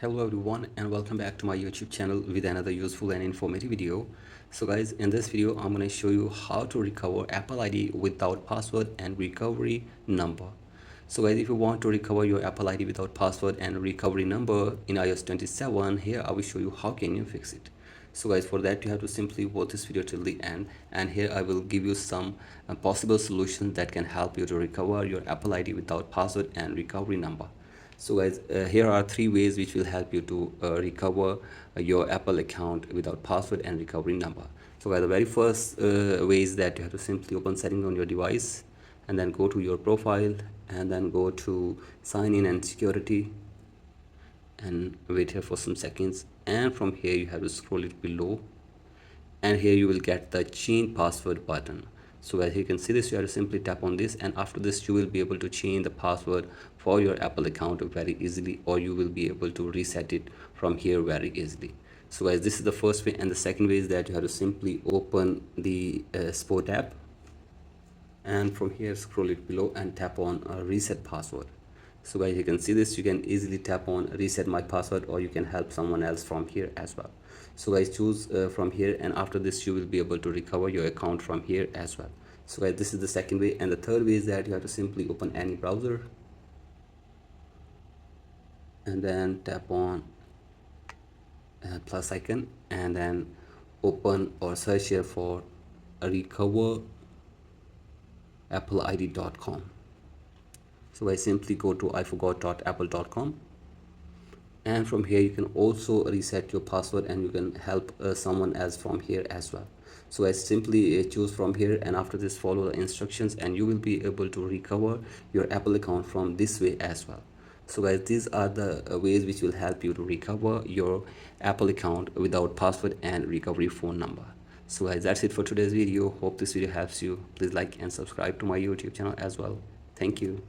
Hello everyone and welcome back to my YouTube channel with another useful and informative video. So guys, in this video I'm going to show you how to recover Apple ID without password and recovery number. So guys, if you want to recover your Apple ID without password and recovery number in iOS 27, here I will show you how can you fix it. So guys, for that you have to simply watch this video till the end, and here I will give you some possible solutions that can help you to recover your Apple ID without password and recovery number. So guys, here are three ways which will help you to recover your Apple account without password and recovery number. So guys, the very first way is that you have to simply open settings on your device and then go to your profile and then go to sign in and security and wait here for some seconds, and from here you have to scroll it below, and here you will get the change password button. So as you can see this, you have to simply tap on this, and after this you will be able to change the password for your Apple account very easily, or you will be able to reset it from here very easily. So guys, this is the first way, and the second way is that you have to simply open the sport app, and from here scroll it below and tap on reset password. So guys, you can see this, you can easily tap on reset my password, or you can help someone else from here as well. So guys, choose from here, and after this you will be able to recover your account from here as well. So guys, this is the second way, and the third way is that you have to simply open any browser and then tap on plus icon and then open or search here for recover appleid.com. So I simply go to iforgot.apple.com, and from here you can also reset your password, and you can help someone else from here as well. So I simply choose from here, and after this follow the instructions, and you will be able to recover your Apple account from this way as well. So guys, these are the ways which will help you to recover your Apple account without password and recovery phone number. So guys, that's it for today's video. Hope this video helps you. Please like and subscribe to my YouTube channel as well. Thank you.